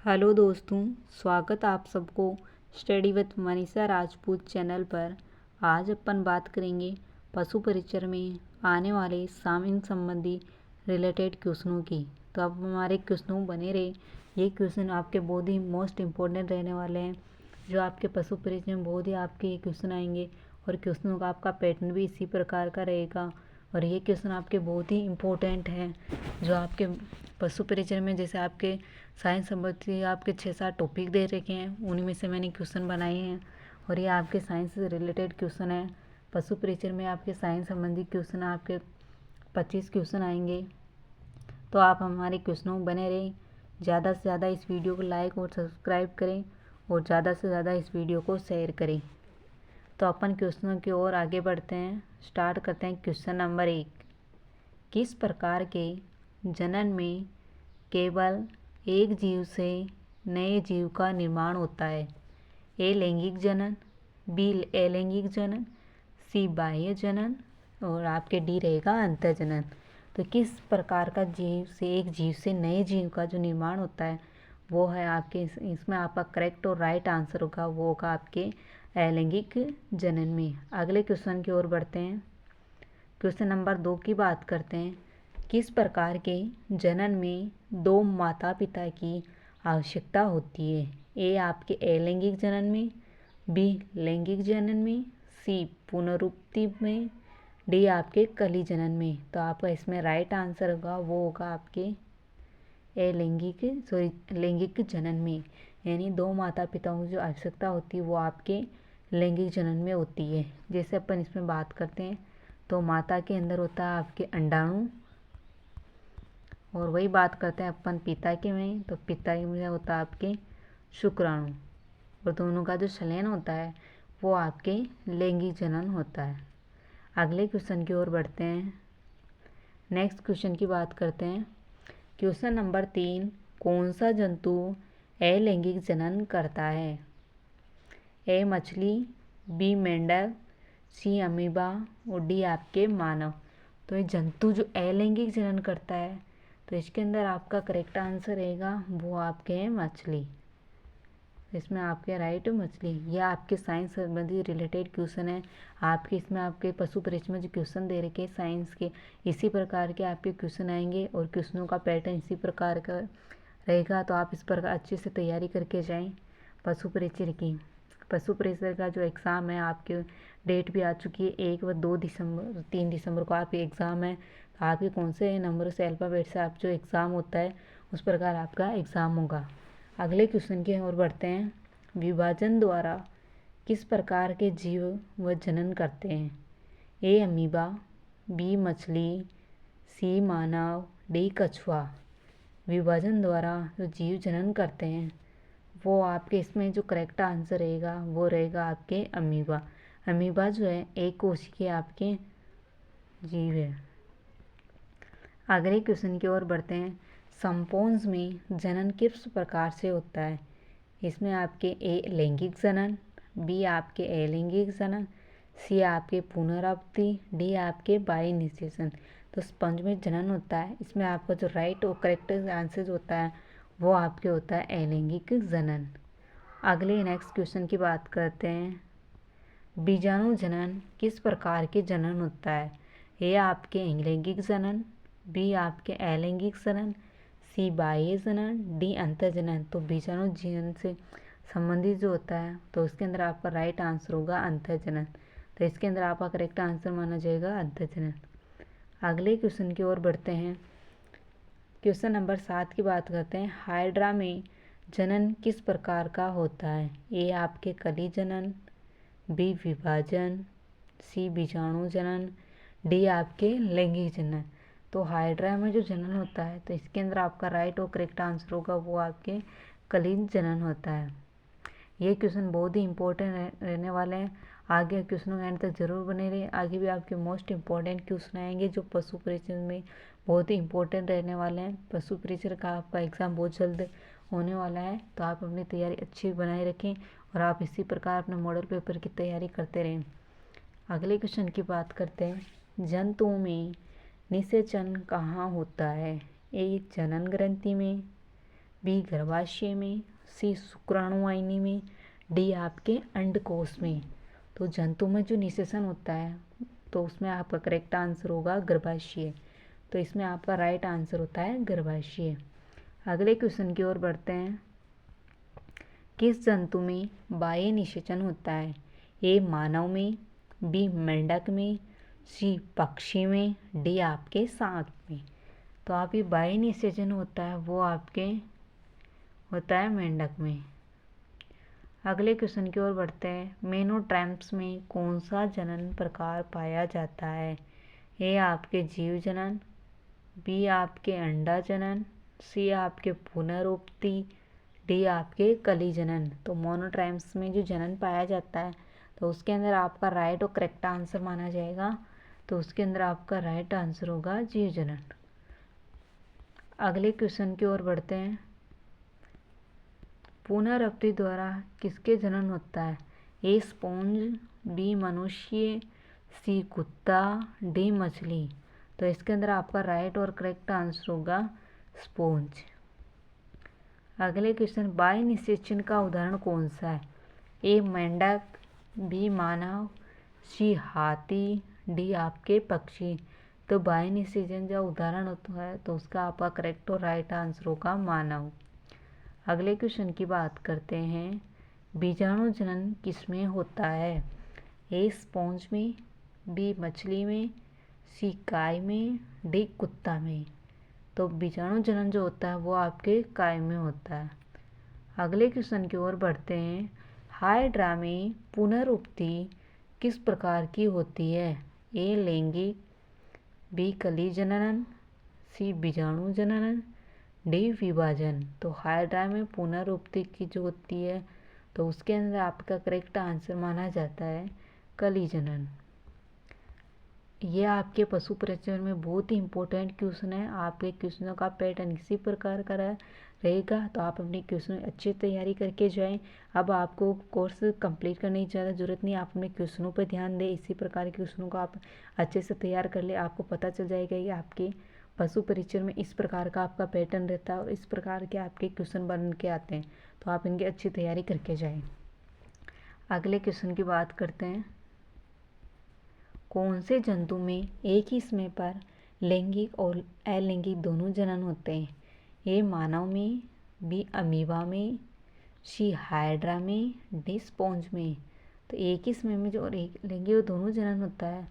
Hello दोस्तों, स्वागत आप सबको study with Manisha Rajput channel पर। आज अपन बात करेंगे पशु परिचर में आने वाले सामीन संबंधी रिलेटेड क्वेश्चनों की। तो अब हमारे क्वेश्चनों बने रहे। ये क्वेश्चन आपके बहुत ही मोस्ट इम्पोर्टेंट रहने वाले हैं, जो आपके पशु परिचर में बहुत ही आपके ये क्वेश्चन आएंगे और क्वेश्चनों का आपका पैटर्न भी इसी प्रकार का रहेगा। और ये क्वेश्चन आपके बहुत ही इम्पोर्टेंट हैं, जो आपके पशु परिचर में जैसे आपके साइंस संबंधी आपके 6-7 टॉपिक दे रखे हैं, उन्हीं में से मैंने क्वेश्चन बनाए हैं और ये आपके साइंस से रिलेटेड क्वेश्चन है। पशु परिचर में आपके साइंस संबंधी क्वेश्चन आपके 25 क्वेश्चन आएंगे। तो आप हमारे क्वेश्चनों में बने रहें। ज़्यादा से ज़्यादा इस वीडियो को लाइक और सब्सक्राइब करें और ज़्यादा से ज़्यादा इस वीडियो को शेयर करें। तो अपन क्वेश्चनों की ओर आगे बढ़ते हैं। स्टार्ट करते हैं क्वेश्चन नंबर 1। किस प्रकार के जनन में केवल एक जीव से नए जीव का निर्माण होता है? ए लैंगिक जनन, बी अलैंगिक जनन, सी बाह्य जनन और आपके डी रहेगा अंतःजनन। तो किस प्रकार का जीव से एक जीव से नए जीव का जो निर्माण होता है वो है आपके इसमें आपका करेक्ट और राइट आंसर होगा, वो होगा आपके अलैंगिक जनन में। अगले क्वेश्चन की ओर बढ़ते हैं। क्वेश्चन नंबर 2 की बात करते हैं। किस प्रकार के जनन में दो माता पिता की आवश्यकता होती है? ए आपके अलैंगिक जनन में, बी लैंगिक जनन में, सी पुनरुक्ति में, डी आपके कली जनन में। तो आपका इसमें राइट आंसर होगा, वो होगा आपके लैंगिक जनन में। यानी दो माता पिताओं की जो आवश्यकता होती है वो आपके लैंगिक जनन में होती है। जैसे अपन इसमें बात करते हैं तो माता के अंदर होता है आपके अंडाणु, और वही बात करते हैं अपन पिता के में, तो पिता में होता है आपके शुक्राणु, और दोनों का जो संलयन होता है वो आपके लैंगिक जनन होता है। अगले क्वेश्चन की ओर बढ़ते हैं। नेक्स्ट क्वेश्चन की बात करते हैं। Question number 3। कौन सा जंतु अलैंगिक जनन करता है? ए मछली, बी मेंढक, सी अमीबा और डी आपके मानव। तो ये जंतु जो अलैंगिक जनन करता है तो इसके अंदर आपका करेक्ट आंसर रहेगा, वो आपके हैं मछली। इसमें आपके राइट मछली। यह आपके साइंस संबंधी रिलेटेड क्वेश्चन है। आपके इसमें आपके पशु परिचय में जो क्वेश्चन दे रखे साइंस के, इसी प्रकार के आपके क्वेश्चन आएंगे और क्वेश्चनों का पैटर्न इसी प्रकार का रहेगा। तो आप इस प्रकार अच्छे से तैयारी करके जाएं पशु परिचय की। पशु परिचय का जो एग्ज़ाम है आपके डेट भी आ चुकी है, 1 व 2 दिसंबर 3 दिसंबर को आपके एग्ज़ाम है। तो आपके कौन से नंबर से अल्फ़ाबेट से आप जो एग्ज़ाम होता है उस प्रकार आपका एग्ज़ाम होगा। अगले क्वेश्चन की ओर बढ़ते हैं। विभाजन द्वारा किस प्रकार के जीव व जनन करते हैं? ए अमीबा, बी मछली, सी मानव, डी कछुआ। विभाजन द्वारा जो जीव जनन करते हैं वो आपके इसमें जो करेक्ट आंसर रहेगा वो रहेगा आपके अमीबा। अमीबा जो है एक कोशिकीय आपके जीव है। अगले क्वेश्चन की ओर बढ़ते हैं। संपोन्स में जनन किस प्रकार से होता है? इसमें आपके ए लैंगिक जनन, बी आपके अलैंगिक जनन, सी आपके पुनरावृत्ति, डी आपके बाह्य निषेचन। तो स्पंज में जनन होता है, इसमें आपका जो राइट और करेक्ट आंसर होता है वो आपके होता है अलैंगिक जनन। अगले नेक्स्ट क्वेश्चन की बात करते हैं। बीजाणु जनन किस प्रकार के जनन होता है? ए आपके लैंगिक जनन, बी आपके अलैंगिक जनन, सी बाह्य जनन, डी अंतःजनन। तो बीजाणु जनन से संबंधित जो होता है तो उसके अंदर आपका राइट आंसर होगा अंतःजनन। तो इसके अंदर आपका करेक्ट आंसर माना जाएगा अंतःजनन। अगले क्वेश्चन की ओर बढ़ते हैं। क्वेश्चन नंबर 7 की बात करते हैं। हाइड्रा में जनन किस प्रकार का होता है? ए आपके कली जनन, बी विभाजन, सी बीजाणु जनन, डी आपके लैंगिक जनन। तो हाइड्रा में जो जनन होता है तो इसके अंदर आपका राइट और करेक्ट आंसर होगा, वो आपके कलीन जनन होता है। ये क्वेश्चन बहुत ही इंपॉर्टेंट रहने वाले हैं। आगे क्वेश्चनों के एंड तक जरूर बने रहे। आगे भी आपके मोस्ट इंपॉर्टेंट क्वेश्चन आएंगे जो पशु परिचय में बहुत ही इंपॉर्टेंट रहने वाले हैं। पशु परिचय का आपका एग्ज़ाम बहुत जल्द होने वाला है, तो आप अपनी तैयारी अच्छी बनाए रखें और आप इसी प्रकार अपने मॉडल पेपर की तैयारी करते रहें। अगले क्वेश्चन की बात करते हैं। जंतुओं में निषेचन कहाँ होता है? ए जनन ग्रंथि में, बी गर्भाशय में, सी शुक्राणुवाहिनी में, डी आपके अंडकोश में। तो जंतु में जो निषेचन होता है तो उसमें आपका करेक्ट आंसर होगा गर्भाशय। तो इसमें आपका राइट आंसर होता है गर्भाशय। अगले क्वेश्चन की ओर बढ़ते हैं। किस जंतु में बाह्य निषेचन होता है? ए मानव में, बी मेंढक में, सी पक्षी में, डी आपके सांप में। तो आप ये बाह्य निषेचन होता है वो आपके होता है मेंढक में। अगले क्वेश्चन की ओर बढ़ते हैं। मेनोट्रैम्प्स में कौन सा जनन प्रकार पाया जाता है? ए आपके जीव जनन, बी आपके अंडा जनन, सी आपके पुनरुक्ति, डी आपके कली जनन। तो मोनोट्रैम्प्स में जो जनन पाया जाता है तो उसके अंदर आपका राइट और करेक्ट आंसर माना जाएगा। तो उसके अंदर आपका राइट आंसर होगा जीव जनन। अगले क्वेश्चन की ओर बढ़ते हैं। पुनरुक्ति द्वारा किसके जनन होता है? ए स्पॉन्ज, बी मनुष्य, सी कुत्ता, डी मछली। तो इसके अंदर आपका राइट और करेक्ट आंसर होगा स्पॉन्ज। अगले क्वेश्चन, बाह्य निषेचन का उदाहरण कौन सा है? ए मेंढक, बी मानव, सी हाथी, डी आपके पक्षी। तो बाह्य निषेचन जो उदाहरण होता है तो उसका आपका करेक्ट और राइट आंसर होगा मानव। अगले क्वेश्चन की बात करते हैं। बीजाणु जनन किसमें होता है? ए स्पॉन्ज में, बी मछली में, सी काय में, डी कुत्ता में। तो बीजाणु जनन जो होता है वो आपके काय में होता है। अगले क्वेश्चन की ओर बढ़ते हैं। हाइड्रा में पुनरुक्ति किस प्रकार की होती है? ए लैंगिक, बी कली जनन, सी बीजाणु जनन, डी विभाजन। तो हाइड्रा में पुनरुक्ति की जो होती है तो उसके अंदर आपका करेक्ट आंसर माना जाता है कली जनन। ये आपके पशु परिचय में बहुत ही इंपॉर्टेंट क्वेश्चन है। आपके क्वेश्चनों का पैटर्न इसी प्रकार का रहेगा। तो आप अपनी क्वेश्चन अच्छी तैयारी करके जाएं। अब आपको कोर्स कंप्लीट करने की ज़्यादा जरूरत नहीं, आप अपने क्वेश्चनों पर ध्यान दें। इसी प्रकार के क्वेश्चनों को आप अच्छे से तैयार कर ले। आपको पता चल जाएगा कि आपके पशु परिचय में इस प्रकार का आपका पैटर्न रहता है और इस प्रकार के आपके क्वेश्चन बन के आते हैं। तो आप इनकी अच्छी तैयारी करके जाएं। अगले क्वेश्चन की बात करते हैं। कौन से जंतु में एक ही समय पर लैंगिक और अलैंगिक दोनों जनन होते हैं? ए मानव में, बी अमीबा में, सी हाइड्रा में, डी स्पॉन्ज में। तो एक ही समय में जो लैंगिक और दोनों जनन होता है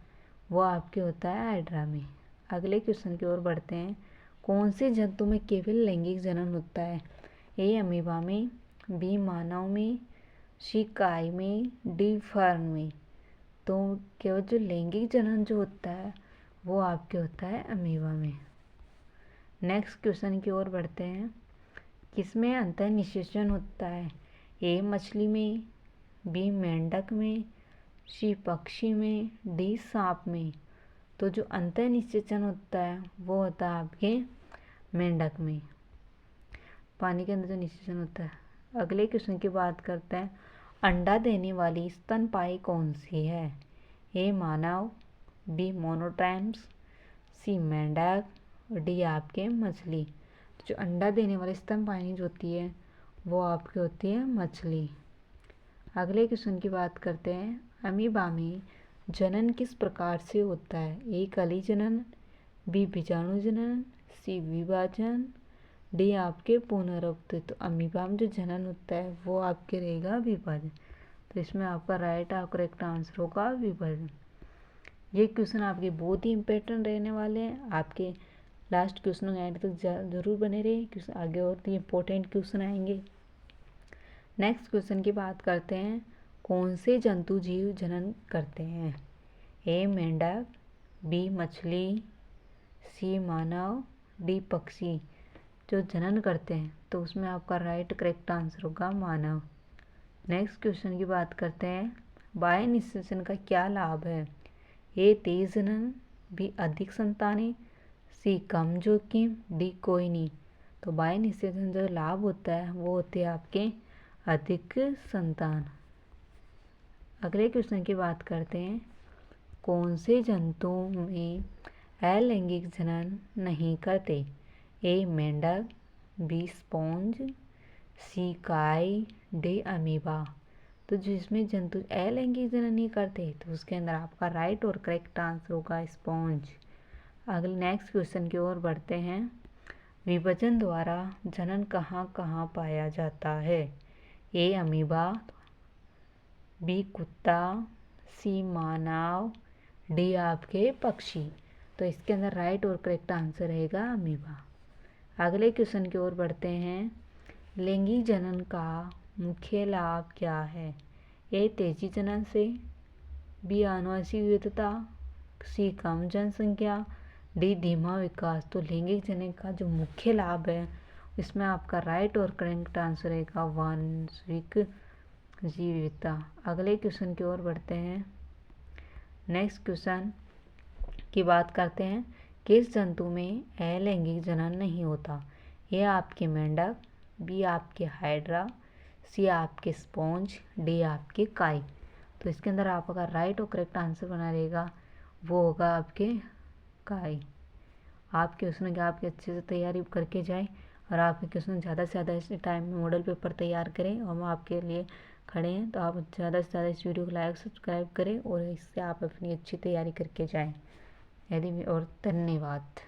वो आपके होता है हाइड्रा में। अगले क्वेश्चन की ओर बढ़ते हैं। कौन से जंतु में केवल लैंगिक जनन होता है? ए अमीबा में, बी मानव में, सी काय में, डी फर्न में। तो केवल जो लैंगिक जनन जो होता है वो आपके होता है अमीबा में। नेक्स्ट क्वेश्चन की ओर बढ़ते हैं। किसमें अंतः निषेचन होता है? ए मछली में, बी मेंढक में, सी पक्षी में, डी सांप में। तो जो अंतः निषेचन होता है वो होता है आपके मेंढक में, पानी के अंदर जो निषेचन होता है। अगले क्वेश्चन की बात करते हैं। अंडा देने वाली स्तनपायी कौन सी है? ए मानव, बी मोनोट्रैम्प्स, सी मेंढक, डी आपके मछली। तो जो अंडा देने वाली स्तनपायी जो होती है वो आपकी होती है मछली। अगले क्वेश्चन की बात करते हैं। अमीबा में जनन किस प्रकार से होता है? ए कली जनन, बी बीजाणु जनन, सी विभाजन, डी आपके पुनरुक्ति। तो अमीबा में जो जनन होता है वो आपके रहेगा विभाजन। तो इसमें आपका राइट और करेक्ट आंसर होगा विभाजन। ये क्वेश्चन आपके बहुत ही इम्पोर्टेंट रहने वाले हैं। आपके लास्ट क्वेश्चन एंड तक जरूर बने रहे, क्योंकि आगे और भी इम्पोर्टेंट क्वेश्चन आएंगे। नेक्स्ट क्वेश्चन की बात करते हैं। कौन से जंतु जीव जनन करते हैं? ए मेंढक, बी मछली, सी मानव, डी पक्षी। जो जनन करते हैं तो उसमें आपका राइट करेक्ट आंसर होगा मानव। नेक्स्ट क्वेश्चन की बात करते हैं। बाह्य निषेचन का क्या लाभ है? ए तेज जनन, बी अधिक संतानें, सी कम जोखिम, डी कोई नहीं। तो बाह्य निषेचन जो लाभ होता है वो होते हैं आपके अधिक संतान। अगले क्वेश्चन की बात करते हैं। कौन से जंतुओं में अलैंगिक जनन नहीं करते? ए मेंढक, बी स्पॉन्ज, सी काई, डी अमीबा। तो जिसमें जंतु अलैंगिक जनन नहीं करते तो उसके अंदर आपका राइट और करेक्ट आंसर होगा स्पॉन्ज। अगले नेक्स्ट क्वेश्चन की ओर बढ़ते हैं। विभाजन द्वारा जनन कहाँ कहाँ पाया जाता है? ए अमीबा, बी कुत्ता, सी मानव, डी आपके पक्षी। तो इसके अंदर राइट और करेक्ट आंसर रहेगा अमीबा। अगले क्वेश्चन की ओर बढ़ते हैं। लैंगिक जनन का मुख्य लाभ क्या है? ए तेजी जनन से, बी आनुवंशिक विविधता, सी कम जनसंख्या, डी धीमा विकास। तो लैंगिक जनन का जो मुख्य लाभ है इसमें आपका राइट और करेक्ट आंसर रहेगा आनुवंशिक विविधता। अगले क्वेश्चन की ओर बढ़ते हैं। नेक्स्ट क्वेश्चन की बात करते हैं। किस जंतु में अलैंगिक जनन नहीं होता? ये आपके मेंढक, बी आपके हाइड्रा, सी आपके स्पॉन्ज, डी आपके काई। तो इसके अंदर आपका राइट और करेक्ट आंसर बना रहेगा वो होगा आपके काई। आप क्वेश्चन की आपके अच्छे से तैयारी करके जाएं और आपके क्वेश्चन ज़्यादा से ज़्यादा इस टाइम में मॉडल पेपर तैयार करें और हम आपके लिए खड़े हैं। तो आप ज़्यादा से ज़्यादा इस वीडियो को लाइक सब्सक्राइब करें और इससे आप अपनी अच्छी तैयारी करके जाएं। यदि और धन्यवाद।